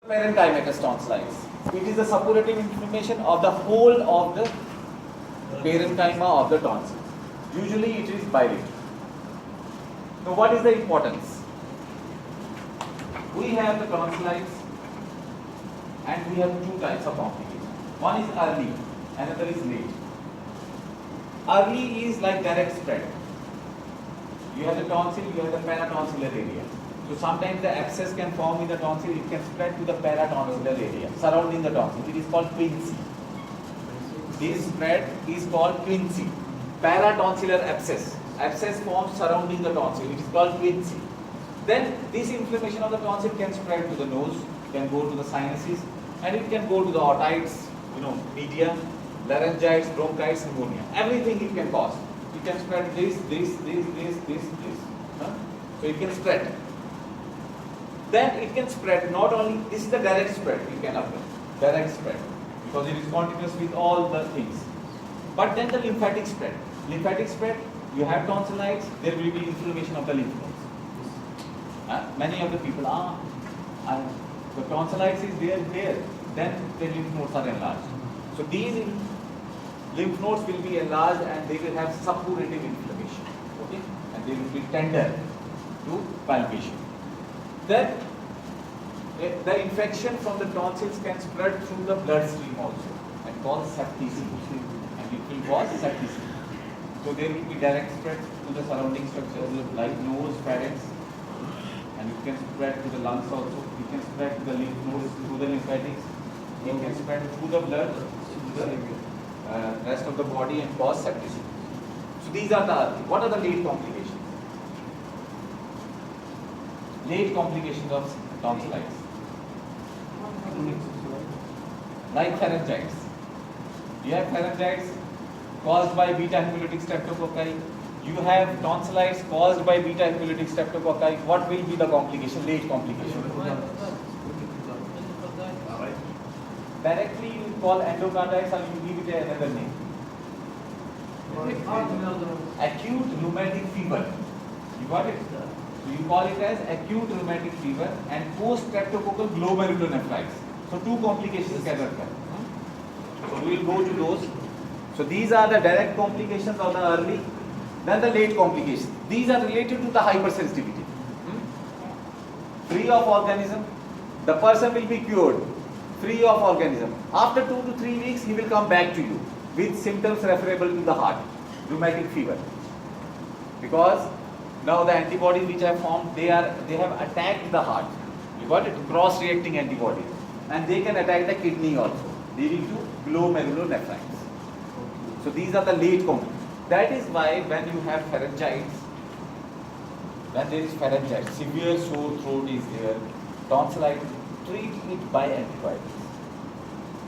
Parenchymatous tonsillitis. It is the suppurative inflammation of the whole of the parenchyma of the tonsil. Usually it is bilateral. So what is the importance? We have the tonsillitis and we have two types of complications. One is early, another is late. Early is like direct spread. You have the tonsil, you have the paratonsillar area. So sometimes the abscess can form in the tonsil, it can spread to the paratonsillar area surrounding the tonsil. It is called quinsy. This spread is called quinsy. Paratonsillar abscess. Abscess forms surrounding the tonsil. It is called quinsy. Then this inflammation of the tonsil can spread to the nose, can go to the sinuses, and it can go to the otites, media, laryngitis, bronchitis, pneumonia. Everything it can cause. It can spread this. So it can spread. Then it can spread not only, this is the direct spread it can happen, direct spread, because it is continuous with all the things. But then the lymphatic spread. Lymphatic spread, you have tonsillitis, there will be inflammation of the lymph nodes. Many of the people, the tonsillitis is there, then the lymph nodes are enlarged. So these lymph nodes will be enlarged and they will have suppurative inflammation, okay, and they will be tender to palpation. Then the infection from the tonsils can spread through the bloodstream also and cause septicemia, and it will cause septicemia. So there will be direct spread to the surrounding structures like nose, pharynx, and it can spread to the lungs also. It can spread to the lymph nodes, through the lymphatics. It can spread through the blood to the rest of the body and cause septicemia. So these are what are the late complications? Late complications of tonsillitis, like pharyngitis. You have pharyngitis caused by beta hemolytic streptococci. You have tonsillitis caused by beta hemolytic streptococci. What will be the complication? Late complication. Directly you call endocarditis or you give it another name. Acute rheumatic fever. You got it? So you call it as acute rheumatic fever and post-streptococcal glomerulonephritis. So two complications can occur. So we will go to those. So these are the direct complications of the early, then the late complications. These are related to the hypersensitivity. Free of organism, the person will be cured. Free of organism. After 2 to 3 weeks, he will come back to you with symptoms referable to the heart, rheumatic fever. Because now the antibodies which have formed, they have attacked the heart. You got it? Cross-reacting antibodies. And they can attack the kidney also, leading to glomerulonephritis. So these are the late complications. That is why when you have pharyngitis, when there is pharyngitis, severe sore throat is there, tonsillitis, treat it by antibiotics.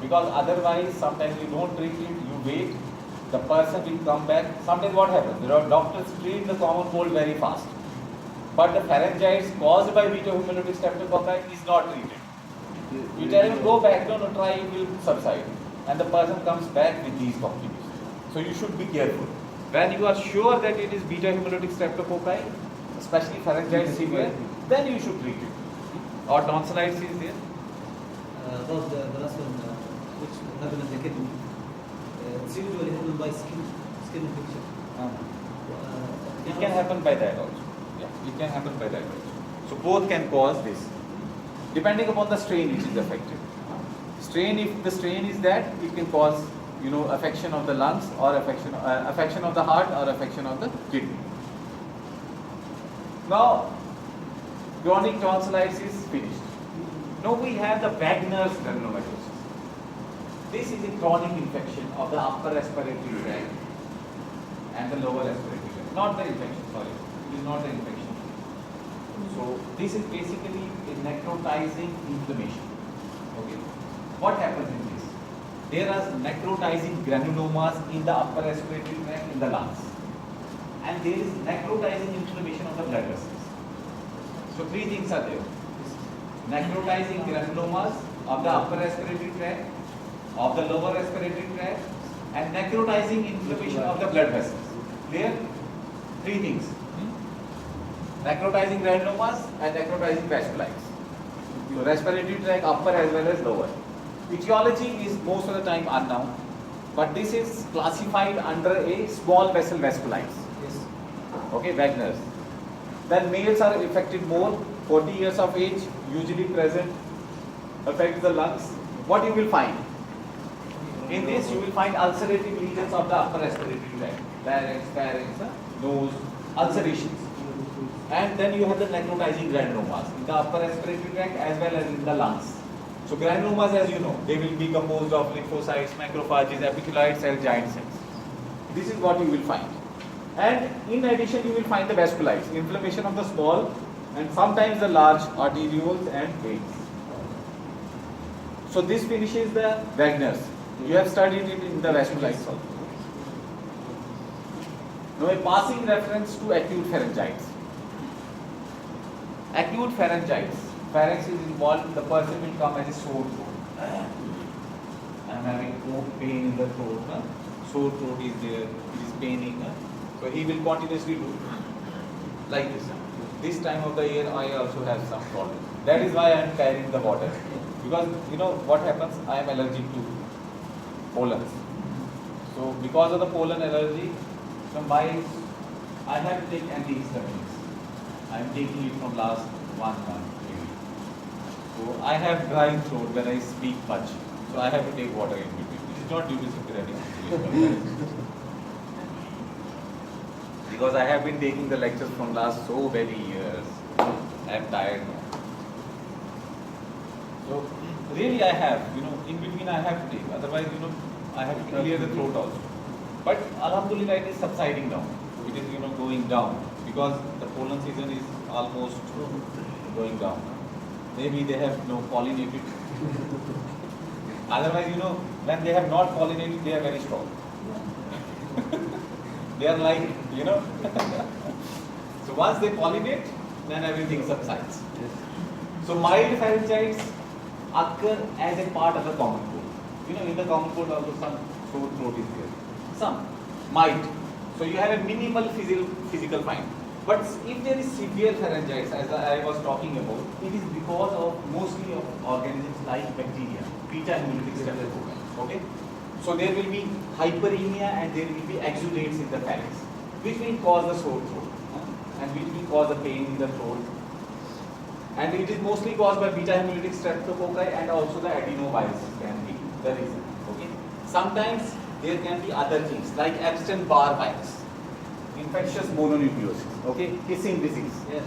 Because otherwise, sometimes you don't treat it, you wait, the person will come back. Sometimes what happens? There are doctors treat the common cold very fast. But the pharyngitis caused by beta hemolytic streptococci is not treated. You tell him, go back, no, try, it will subside. And the person comes back with these complications. So you should be careful. When you are sure that it is beta hemolytic streptococci, especially pharyngitis severe, then you should treat it. Or tonsillitis is there. About the last one, which happened in the kidney, it's usually happened by skin infection. It can happen by that also. Yeah, it can happen by that also. So both can cause this, depending upon the strain which is affected. Strain, if the strain is that, it can cause affection of the lungs or affection of the heart or affection of the kidney. Now, chronic tonsillitis is finished. Now we have the Wagner's granulomatosis. This is a chronic infection of the upper respiratory tract and the lower respiratory tract. Not the infection, sorry. It is not the infection. So this is basically a necrotizing inflammation. Okay. What happens in this? There are necrotizing granulomas in the upper respiratory tract in the lungs. And there is necrotizing inflammation of the blood vessels. So three things are there. Necrotizing granulomas of the upper respiratory tract, of the lower respiratory tract, and necrotizing inflammation of the blood vessels. Clear? Three things. Necrotizing granulomas and necrotizing vasculitis. So respiratory tract upper as well as lower. Etiology is most of the time unknown, but this is classified under a small vessel vasculitis. Yes. Okay, Wagner's. Then males are affected more, 40 years of age, usually present, affects the lungs. What you will find? In this, you will find ulcerative lesions of the upper respiratory tract, larynx, pharynx, nose, ulcerations. And then you have the necrotizing granulomas in the upper respiratory tract as well as in the lungs. So granulomas, as you know, they will be composed of lymphocytes, macrophages, epiculoid cells, giant cells. This is what you will find. And in addition, you will find the vasculitis, inflammation of the small and sometimes the large arterioles and veins. So this finishes the Wagner's. You have studied it in the vasculitis also. Now a passing reference to acute pharyngitis. Acute pharyngitis. Pharynx is involved, the person will come as a sore throat. I am having pain in the throat. Sore throat is there, it is paining. So he will continuously do like this. This time of the year I also have some problem. That is why I am carrying the water. Because you know what happens, I am allergic to pollens. So because of the pollen allergy, I have to take antihistamines. I am taking it from last 1 month. So I have dry throat when I speak much. So I have to take water in between. This is not due to syncretic situation. Because I have been taking the lectures from last so many years. I am tired now. So really I have, in between I have to take. Otherwise, I have to clear the throat also. But alhamdulillah it is subsiding now. It is, going down. Because the pollen season is almost going down. Maybe they have pollinated. Otherwise, when they have not pollinated, they are very strong. They are like, So once they pollinate, then everything subsides. So mild pharyngitis occur as a part of the common cold. In the common cold also some sore throat is there. Some mild. So you have a minimal physical find. But if there is severe pharyngitis, as I was talking about, it is because of mostly of organisms like bacteria, beta-hemolytic streptococcus. Okay? So there will be hyperemia and there will be exudates in the pharynx, which will cause the sore throat and which will cause the pain in the throat. And it is mostly caused by beta-hemolytic streptococci and also the adenoviruses can be the reason. Okay? Sometimes there can be other things like Epstein-Barr virus, infectious mononucleosis, okay, kissing disease. Yes.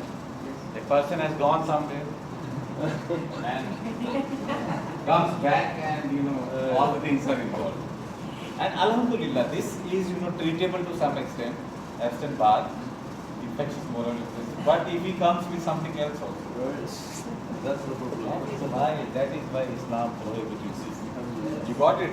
A person has gone somewhere and comes back and all the things are involved. And alhamdulillah, this is treatable to some extent, Epstein-Barr, infectious mononucleosis. But if he comes with something else also, That's the problem. that is why Islam prohibits this. You got it?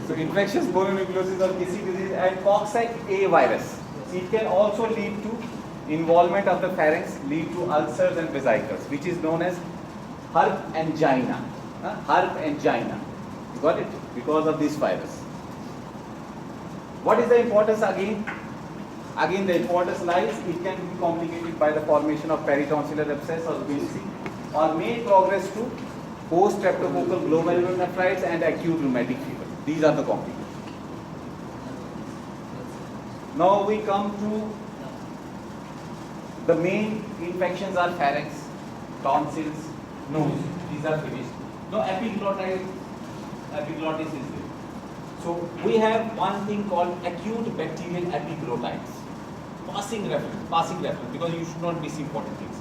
So infectious mononucleosis or kissing disease and cocci-A virus. It can also lead to involvement of the pharynx, lead to ulcers and vesicles, which is known as herp angina. Herp angina. You got it? Because of this virus. What is the importance again? Again, the importance lies, it can be complicated by the formation of peritonsillar abscess or BC, or may progress to post-streptococcal glomerulonephritis and acute rheumatic fever. These are the complications. Now we come to the main infections are pharynx, tonsils, nose. These are finished. Now epiglottis is there. So we have one thing called acute bacterial epiglottitis. Passing reference, because you should not miss important things.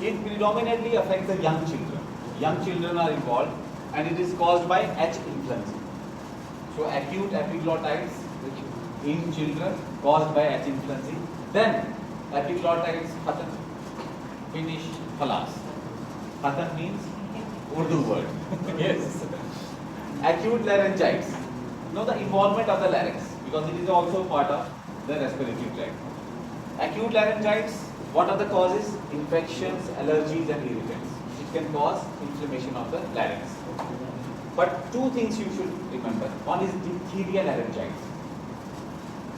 It predominantly affects the young children. Young children are involved and it is caused by H. influenza. So acute epiglottitis in children caused by H. influenza. Then epiglottitis khatam, finish, khalas. Khatam means Urdu word. Yes. Acute laryngitis. The involvement of the larynx, because it is also part of the respiratory tract. Acute laryngitis, what are the causes? Infections, allergies and irritants. It can cause inflammation of the larynx. But two things you should remember. One is diphtheria laryngitis.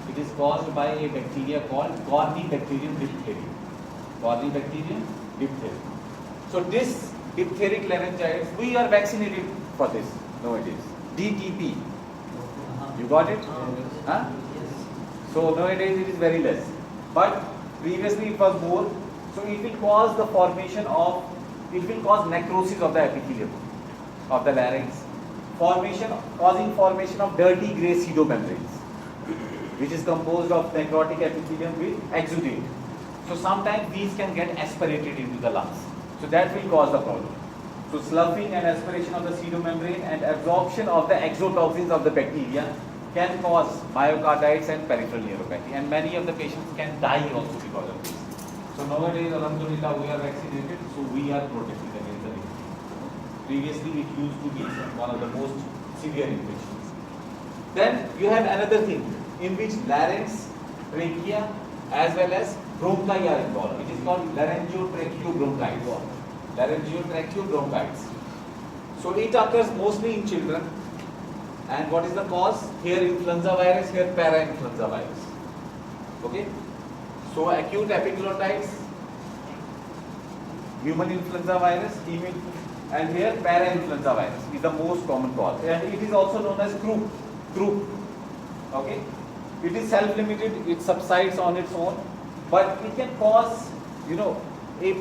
It is caused by a bacteria called Corynebacterium diphtheria. Corynebacterium Diphtheria. So this diphtheric laryngitis, we are vaccinated for this nowadays. DTP. You got it? Huh? So nowadays it is very less. But previously it was more. So it will cause the formation of, it will cause necrosis of the epithelium of the larynx. Causing formation of dirty grey pseudomembranes, which is composed of necrotic epithelium with exudate. So sometimes these can get aspirated into the lungs. So that will cause the problem. So sloughing and aspiration of the pseudomembrane and absorption of the exotoxins of the bacteria can cause myocarditis and peripheral neuropathy. And many of the patients can die also because of this. So nowadays, alhamdulillah, we are vaccinated, so we are protected against the disease. Previously, it used to be one of the most severe infections. Then you have another thing in which larynx, trachea, as well as bronchi are involved. It is called laryngotracheobronchitis. Laryngotracheobronchitis. So it occurs mostly in children. And what is the cause? Here influenza virus, here para-influenza virus. Okay? So acute epiglottitis, human influenza virus, and here para-influenza virus is the most common cause. And it is also known as croup. Okay? It is self-limited, it subsides on its own, but it can cause, a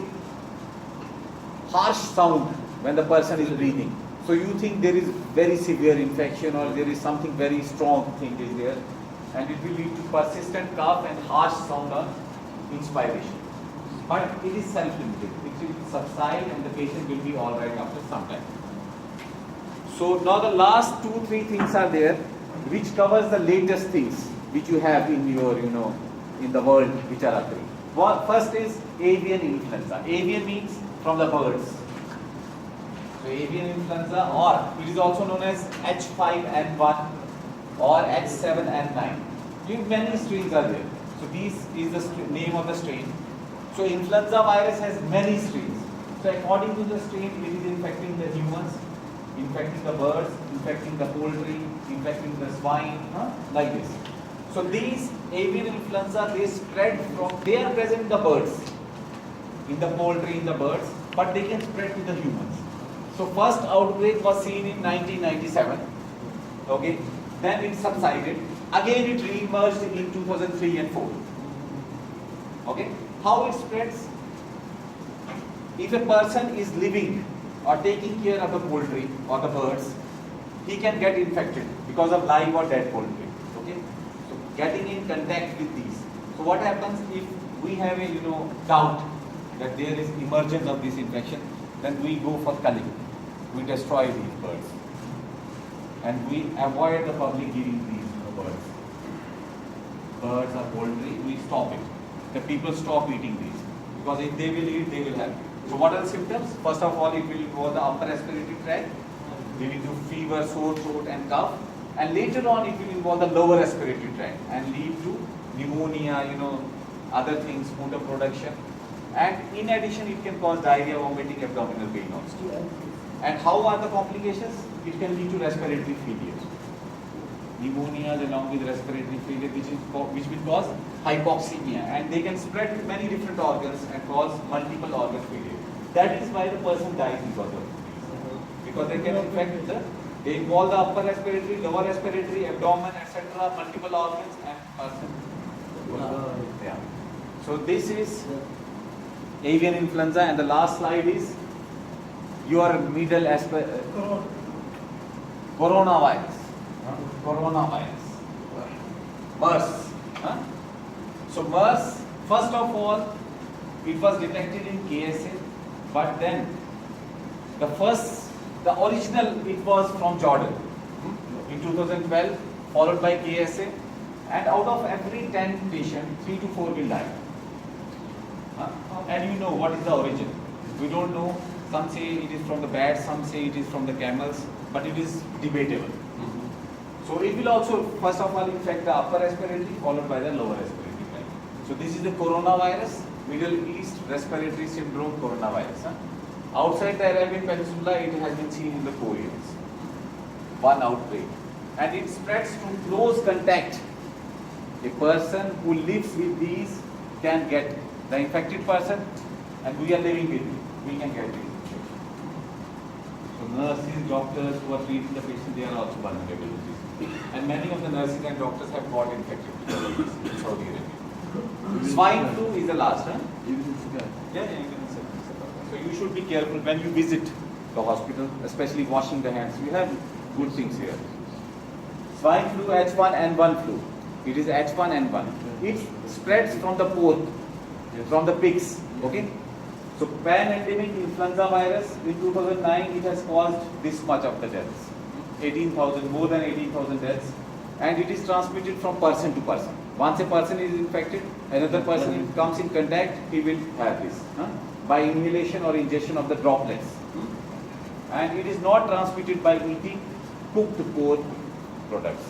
harsh sound when the person is breathing. So you think there is very severe infection or there is something very strong thing is there, and it will lead to persistent cough and harsh sound on inspiration. But it is self-limited. It will subside and the patient will be all right after some time. So now the last 2-3 things are there, which covers the latest things which you have in your, in the world which are occurring. First is avian influenza. Avian means from the birds. So avian influenza, or it is also known as H5N1 or H7N9. Many strains are there. So this is the name of the strain. So influenza virus has many strains. So according to the strain, it is infecting the humans, infecting the birds, infecting the poultry, infecting the swine, like this. So these avian influenza, they are present in the birds, in the poultry, in the birds, but they can spread to the humans. So first outbreak was seen in 1997. Okay, then it subsided. Again it re-emerged in 2003 and 4. Okay, how it spreads? If a person is living or taking care of the poultry or the birds, he can get infected because of live or dead poultry. Okay, so getting in contact with these. So what happens if we have a doubt that there is emergence of this infection? Then we go for culling. We destroy these birds, and we avoid the public giving these birds or poultry. We stop it. The people stop eating these, because if they will eat, they will have. So what are the symptoms? First of all, it will involve the upper respiratory tract, leading to fever, sore throat and cough, and later on it will involve the lower respiratory tract and lead to pneumonia, other things, sputum production, and in addition it can cause diarrhea, vomiting, abdominal pain also. And how are the complications? It can lead to respiratory failure. Pneumonia along with respiratory failure, which will cause hypoxemia, and they can spread to many different organs and cause multiple organ failure. That is why the person dies because of it. Because they can infect they involve the upper respiratory, lower respiratory, abdomen, etc., multiple organs, and person. Yeah. So this is avian influenza, and the last slide is your middle coronavirus. Coronavirus. MERS. So MERS, first of all, it was detected in KSA, but then the original, it was from Jordan in 2012, followed by KSA, and out of every 10 patients, 3 to 4 will die. And what is the origin? We don't know. Some say it is from the bats, some say it is from the camels, but it is debatable. So it will also, first of all, infect the upper respiratory, followed by the lower respiratory tract. So this is the coronavirus, Middle East Respiratory Syndrome coronavirus. Outside the Arabian Peninsula, it has been seen in the Koreans. One outbreak. And it spreads through close contact. A person who lives with these can get the infected person, and we are living with it, we can get it. So nurses, doctors who are treating the patient, they are also vulnerable to this. And many of the nurses and doctors have got infected because of this in Saudi Arabia. Swine flu is the last, huh? Yeah, you can accept. So you should be careful when you visit the hospital, especially washing the hands. We have good things here. Swine flu, H1N1 flu. It is H1N1. It spreads from the pork, from the pigs. Okay. So pan-endemic influenza virus in 2009, it has caused this much of the deaths. 18,000, more than 18,000 deaths. And it is transmitted from person to person. Once a person is infected, another person comes in contact, he will have this by inhalation or ingestion of the droplets. And it is not transmitted by eating cooked pork products.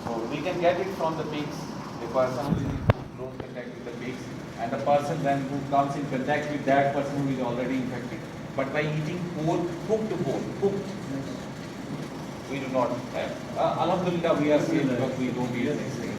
So we can get it from the pigs, the person who is in close contact with the pigs, and the person then who comes in contact with that person who is already infected. But by eating pork, cooked, we do not have. Alhamdulillah, we are safe because we don't eat these things.